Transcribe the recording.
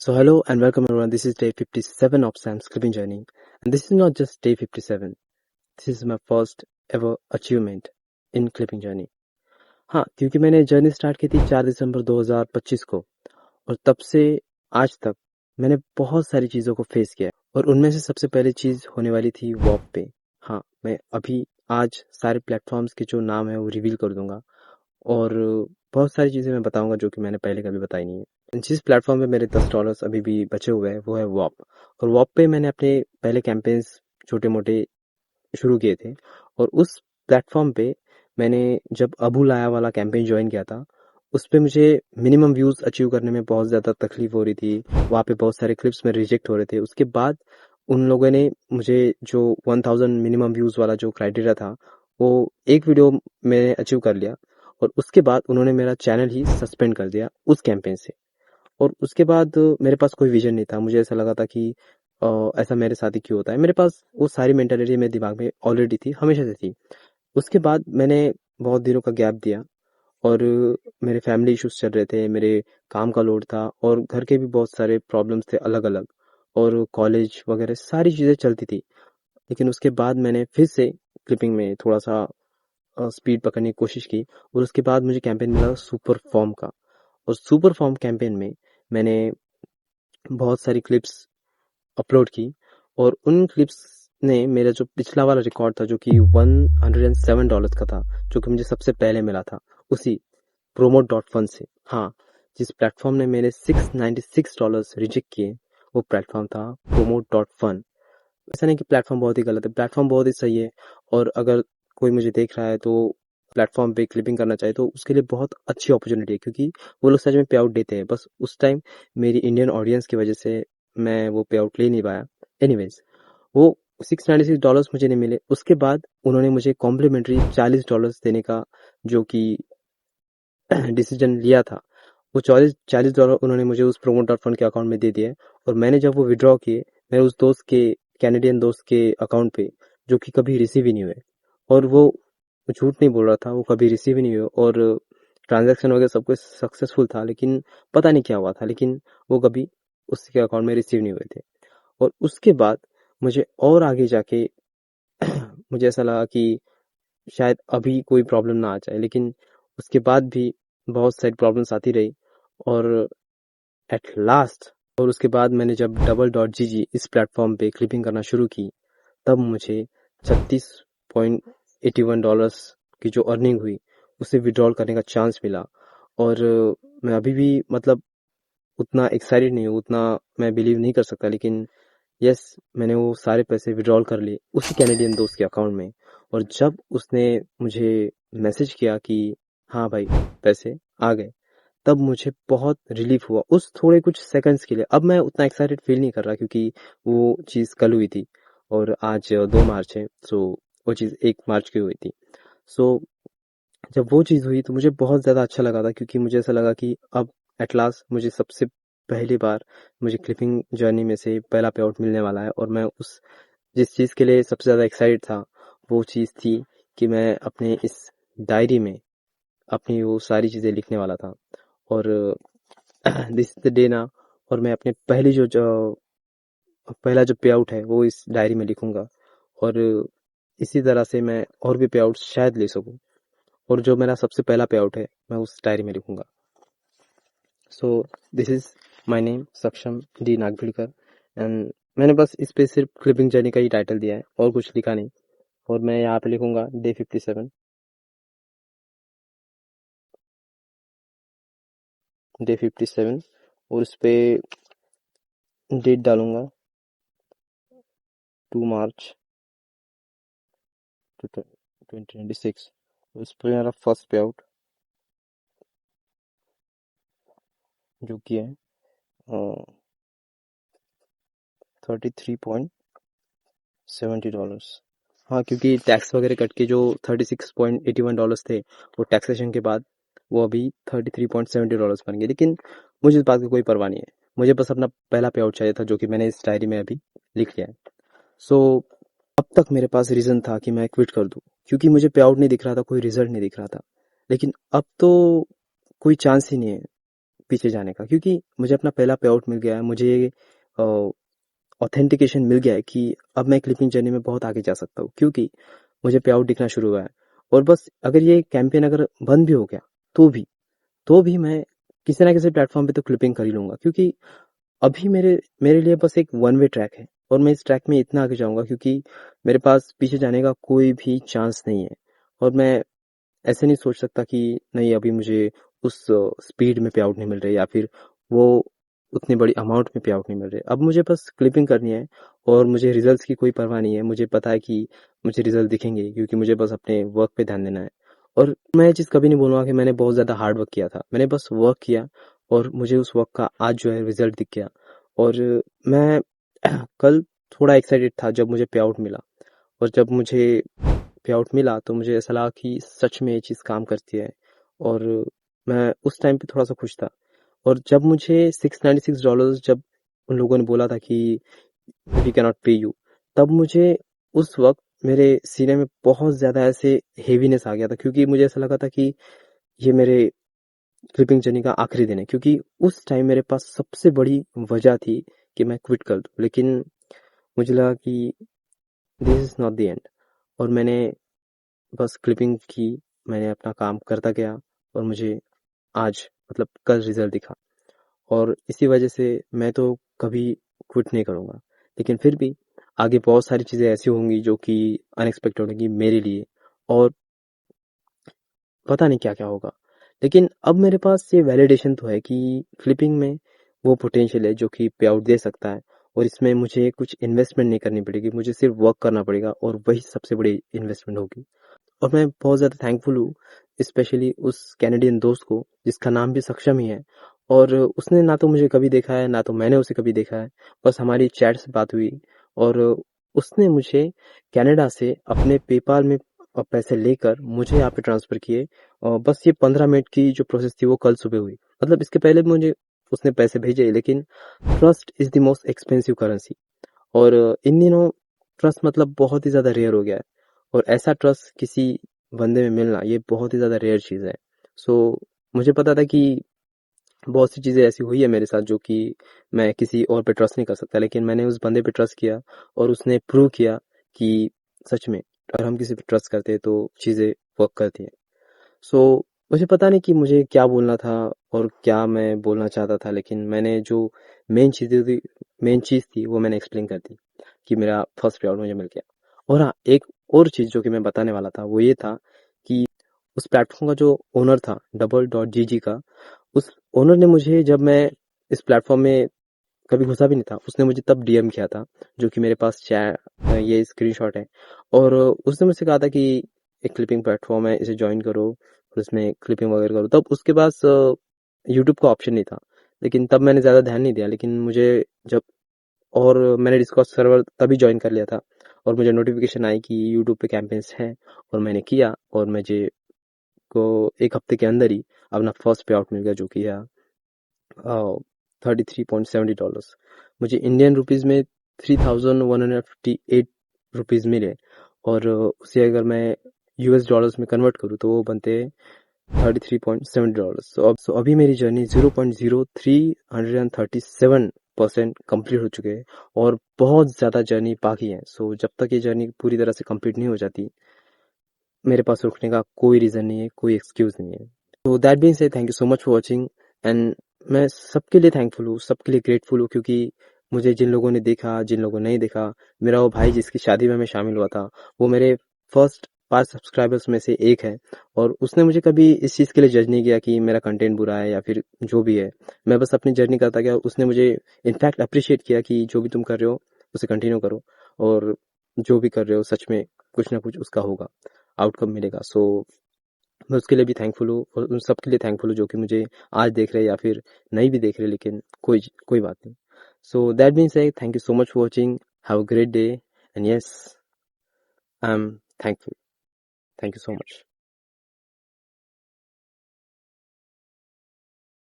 So hello and welcome everyone. This is day 57 of Sam's clipping journey. And this is not just day 57. This is my first ever achievement in clipping journey. हाँ, क्योंकि मैंने journey start की थी 4 दिसंबर 2025 को और तब से आज तक मैंने बहुत सारी चीज़ों को फेस किया है और उनमें से सबसे पहली चीज़ होने वाली थी वॉप पे। हाँ, मैं अभी आज सारे प्लेटफॉर्म्स के जो नाम है वो रिवील कर दूंगा और बहुत सारी चीज़ें मैं बताऊंगा जो कि मैंने पहले कभी बताई नहीं है। जिस प्लेटफॉर्म पे मेरे $10 अभी भी बचे हुए हैं वो है वॉप और वॉप पे मैंने अपने पहले कैंपेन्स छोटे मोटे शुरू किए थे और उस प्लेटफॉर्म पे मैंने जब अबू लाया वाला कैंपेन ज्वाइन किया था उस पे मुझे मिनिमम व्यूज अचीव करने में बहुत ज़्यादा तकलीफ हो रही थी। वहाँ पे बहुत सारे क्लिप्स में रिजेक्ट हो रहे थे। उसके बाद उन लोगों ने मुझे जो 1000 मिनिमम व्यूज वाला जो क्राइटेरिया था वो एक वीडियो में अचीव कर लिया और उसके बाद उन्होंने मेरा चैनल ही सस्पेंड कर दिया उस कैंपेन से। और उसके बाद मेरे पास कोई विजन नहीं था। मुझे ऐसा लगा था कि ऐसा मेरे साथ ही क्यों होता है। मेरे पास वो सारी मेंटालिटी मेरे दिमाग में ऑलरेडी थी, हमेशा से थी। उसके बाद मैंने बहुत दिनों का गैप दिया और मेरे फैमिली इश्यूज चल रहे थे, मेरे काम का लोड था और घर के भी बहुत सारे प्रॉब्लम्स थे अलग अलग और कॉलेज वगैरह सारी चीज़ें चलती थी। लेकिन उसके बाद मैंने फिर से क्लिपिंग में थोड़ा सा स्पीड पकड़ने की कोशिश की और उसके बाद मुझे कैंपेन मिला सुपर फॉर्म का। और सुपर फॉर्म कैंपेन में मैंने बहुत सारी क्लिप्स अपलोड की और उन क्लिप्स ने मेरा जो पिछला वाला रिकॉर्ड था जो कि $107 का था, जो कि मुझे सबसे पहले मिला था उसी promote.fun से। हाँ, जिस प्लेटफॉर्म ने मेरे $696 रिजेक्ट किए वो प्लेटफॉर्म था promote.fun। ऐसा नहीं कि प्लेटफॉर्म बहुत ही गलत है, प्लेटफॉर्म बहुत ही सही है और अगर कोई मुझे देख रहा है तो प्लेटफॉर्म पे क्लिपिंग करना चाहे तो उसके लिए बहुत अच्छी अपॉर्चुनिटी है, क्योंकि वो लोग सच में पे आउट देते हैं। बस उस टाइम मेरी इंडियन ऑडियंस की वजह से मैं वो पे आउट ले नहीं पाया। एनीवेज, वो $696 मुझे नहीं मिले। उसके बाद उन्होंने मुझे कॉम्प्लीमेंट्री $40 देने का जो कि डिसीजन लिया था, वो $40 उन्होंने मुझे उस promote.fund के अकाउंट में दे दिया और मैंने जब वो विड्रॉ किए मेरे उस दोस्त के, कैनेडियन दोस्त के अकाउंट पे, जो कि कभी रिसीव ही नहीं हुए। और वो झूठ नहीं बोल रहा था, वो कभी रिसीव ही नहीं हुए और ट्रांजैक्शन वगैरह सब कुछ सक्सेसफुल था, लेकिन पता नहीं क्या हुआ था, लेकिन वो कभी उसके अकाउंट में रिसीव नहीं हुए थे। और उसके बाद मुझे और आगे जाके मुझे ऐसा लगा कि शायद अभी कोई प्रॉब्लम ना आ जाए, लेकिन उसके बाद भी बहुत सारी प्रॉब्लम्स आती रही और एट लास्ट, और उसके बाद मैंने जब double.gg इस प्लेटफॉर्म पे क्लिपिंग करना शुरू की तब मुझे $36.81 की जो अर्निंग हुई उसे विड्रॉल करने का चांस मिला। और मैं अभी भी मतलब उतना एक्साइटेड नहीं हूँ, उतना मैं बिलीव नहीं कर सकता, लेकिन यस, मैंने वो सारे पैसे विड्रॉल कर लिए उसी कैनेडियन दोस्त के अकाउंट में। और जब उसने मुझे मैसेज किया कि हाँ भाई पैसे आ गए, तब मुझे बहुत रिलीफ हुआ उस थोड़े कुछ सेकंड्स के लिए। अब मैं उतना एक्साइटेड फील नहीं कर रहा, क्योंकि वो चीज़ कल हुई थी और आज 2 मार्च है। सो वो चीज़ 1 मार्च की हुई थी। सो जब वो चीज़ हुई तो मुझे बहुत ज़्यादा अच्छा लगा था, क्योंकि मुझे ऐसा लगा कि अब एट लास्ट मुझे सबसे पहली बार मुझे क्लिपिंग जर्नी में से पहला पे आउट मिलने वाला है। और मैं उस जिस चीज़ के लिए सबसे ज़्यादा एक्साइटेड था वो चीज़ थी कि मैं अपने इस डायरी में अपनी वो सारी चीज़ें लिखने वाला था। और दिस इज द डे ना। और मैं अपने पहला जो पे आउट है वो इस डायरी में लिखूंगा और इसी तरह से मैं और भी पे आउट शायद ले सकूं। और जो मेरा सबसे पहला पे आउट है मैं उस डायरी में लिखूंगा। So this is my name सक्षम डी नागभीड़कर एंड मैंने बस इस पे सिर्फ क्लिपिंग जर्नी का ही टाइटल दिया है और कुछ लिखा नहीं। और मैं यहाँ पे लिखूंगा डे 57, डे 57 और उस पे डेट डालूंगा 2 मार्च 2026। उस पे मेरा फर्स्ट पे आउट जो कि है $33.70। हाँ, क्योंकि टैक्स वगैरह कट के जो $36.81 थे वो टैक्सेशन के बाद वो अभी $33.70 बन गए। लेकिन मुझे इस बात की कोई परवाह नहीं है, मुझे बस अपना पहला पे आउट चाहिए था जो कि मैंने इस डायरी में अभी लिख लिया है। सो अब तक मेरे पास रीज़न था कि मैं क्विट कर दूं, क्योंकि मुझे पे आउट नहीं दिख रहा था, कोई रिजल्ट नहीं दिख रहा था। लेकिन अब तो कोई चांस ही नहीं है। पीछे जाने का, क्योंकि मुझे अपना पहला पे आउट मिल गया है। मुझे ऑथेंटिकेशन मिल गया है कि अब मैं क्लिपिंग जर्नी में बहुत आगे जा सकता हूँ, क्योंकि मुझे पे आउट दिखना शुरू हुआ है। और बस अगर ये कैंपेन अगर बंद भी हो गया तो भी मैं किसी ना किसी प्लेटफॉर्म पे तो क्लिपिंग कर ही लूंगा, क्योंकि अभी मेरे मेरे लिए बस एक वन वे ट्रैक है और मैं इस ट्रैक में इतना आगे जाऊंगा क्योंकि मेरे पास पीछे जाने का कोई भी चांस नहीं है। और मैं ऐसे नहीं सोच सकता कि नहीं, अभी मुझे उस स्पीड में पे आउट नहीं मिल रही या फिर वो उतनी बड़ी अमाउंट में पे आउट नहीं मिल रहे। अब मुझे बस क्लिपिंग करनी है और मुझे रिजल्ट्स की कोई परवाह नहीं है। मुझे पता है कि मुझे रिजल्ट दिखेंगे, क्योंकि मुझे बस अपने वर्क पे ध्यान देना है। और मैं ये चीज़ कभी नहीं बोलूँगा कि मैंने बहुत ज़्यादा हार्ड वर्क किया था। मैंने बस वर्क किया और मुझे उस वर्क का आज जो है रिजल्ट दिख गया। और मैं कल थोड़ा एक्साइटेड था जब मुझे पे आउट मिला। और जब मुझे पे आउट मिला तो मुझे ऐसा लगा कि सच में ये चीज़ काम करती है। और मैं उस टाइम पे थोड़ा सा खुश था। और जब मुझे $696 जब उन लोगों ने बोला था कि वी कैन नॉट पे यू, तब मुझे उस वक्त मेरे सीने में बहुत ज़्यादा ऐसे हेवीनेस आ गया था, क्योंकि मुझे ऐसा लगा था कि ये मेरे क्लिपिंग जर्नी का आखिरी दिन है। क्योंकि उस टाइम मेरे पास सबसे बड़ी वजह थी कि मैं क्विट कर दूं, लेकिन मुझे लगा कि this is not the end. और मैंने बस क्लिपिंग की, मैंने अपना काम करता गया और मुझे आज मतलब कल रिजल्ट दिखा। और इसी वजह से मैं तो कभी क्विट नहीं करूँगा। लेकिन फिर भी आगे बहुत सारी चीज़ें ऐसी होंगी जो कि अनएक्सपेक्टेड होंगी मेरे लिए, और पता नहीं क्या क्या होगा। लेकिन अब मेरे पास ये वैलिडेशन तो है कि फ्लिपिंग में वो पोटेंशियल है जो कि पे आउट दे सकता है। और इसमें मुझे कुछ इन्वेस्टमेंट नहीं करनी पड़ेगी, मुझे सिर्फ वर्क करना पड़ेगा और वही सबसे बड़ी इन्वेस्टमेंट होगी। और मैं बहुत ज़्यादा थैंकफुल हूँ, स्पेशली उस कैनेडियन दोस्त को जिसका नाम भी सक्षम ही है। और उसने ना तो मुझे कभी देखा है, ना तो मैंने उसे कभी देखा है। बस हमारी चैट से बात हुई और उसने मुझे कनाडा से अपने पेपाल में पैसे लेकर मुझे यहाँ पे ट्रांसफ़र किए। और बस ये 15 मिनट की जो प्रोसेस थी वो कल सुबह हुई। मतलब इसके पहले भी मुझे उसने पैसे भेजे, लेकिन trust is the most expensive currency. और इन दिनों ट्रस्ट मतलब बहुत ही ज़्यादा रेयर हो गया है। और ऐसा ट्रस्ट किसी बंदे में मिलना ये बहुत ही ज़्यादा रेयर चीज़ है। सो मुझे पता था कि बहुत सी चीज़ें ऐसी हुई है मेरे साथ जो कि मैं किसी और पे ट्रस्ट नहीं कर सकता, लेकिन मैंने उस बंदे पे ट्रस्ट किया और उसने प्रूव किया कि सच में अगर हम किसी पे ट्रस्ट करते हैं तो चीज़ें वर्क करती हैं। सो मुझे पता नहीं कि मुझे क्या बोलना था और क्या मैं बोलना चाहता था, लेकिन मैंने जो मेन चीज़ें थी मेन चीज़ थी वो मैंने एक्सप्लेन कर दी कि मेरा फर्स्ट पे आउट मुझे मिल गया। और हाँ, एक और चीज़ जो कि मैं बताने वाला था वो ये था कि उस प्लेटफॉर्म का जो ओनर था double.gg का, उस ओनर ने मुझे, जब मैं इस प्लेटफॉर्म में कभी घुसा भी नहीं था, उसने मुझे तब डीएम किया था, जो कि मेरे पास ये स्क्रीनशॉट है। और उसने मुझसे कहा था कि एक क्लिपिंग प्लेटफॉर्म है, इसे ज्वाइन करो और इसमें क्लिपिंग वगैरह करो। तब उसके पास यूट्यूब का ऑप्शन नहीं था, लेकिन तब मैंने ज़्यादा ध्यान नहीं दिया। लेकिन मुझे जब और मैंने डिस्कॉर्ड सर्वर तभी ज्वाइन कर लिया था और मुझे नोटिफिकेशन आई कि यूट्यूब पे कैंपेन्स हैं, और मैंने किया और मुझे को एक हफ्ते के अंदर ही अपना फर्स्ट पे आउट मिल गया, जो कि है $33.70। मुझे इंडियन रुपीज़ में 3158 रुपीज़ मिले। और उसे अगर मैं यूएस डॉलर्स में कन्वर्ट करूँ तो वो बनते हैं $33.70। सो अभी मेरी जर्नी 0.0337% कंप्लीट हो चुके हैं और बहुत ज़्यादा जर्नी बाकी है। सो जब तक ये जर्नी पूरी तरह से कंप्लीट नहीं हो जाती, मेरे पास रुकने का कोई रीज़न नहीं है, कोई एक्सक्यूज़ नहीं है। तो that being said, thank you so much for watching. And मैं सबके लिए थैंकफुल हूँ, सबके लिए ग्रेटफुल हूँ, क्योंकि मुझे जिन लोगों ने देखा, जिन लोगों ने नहीं देखा, मेरा वो भाई जिसकी शादी में मैं शामिल हुआ था, वो मेरे फर्स्ट 5 सब्सक्राइबर्स में से एक है। और उसने मुझे कभी इस चीज़ के लिए जज नहीं किया कि मेरा कंटेंट बुरा है या फिर जो भी है। मैं बस अपनी जर्नी करता गया। उसने मुझे इनफैक्ट अप्रिशिएट किया कि जो भी तुम कर रहे हो उसे कंटिन्यू करो, और जो भी कर रहे हो सच में कुछ ना कुछ उसका होगा, आउटकम मिलेगा। सो मैं उसके लिए भी थैंकफुल हूँ और उन सब के लिए थैंकफुल हूँ जो कि मुझे आज देख रहे हैं या फिर नहीं भी देख रहे, लेकिन कोई बात नहीं। सो दैट मीन्स से thank you so much for watching, have a great day, and yes, I am thankful. Thank you so much.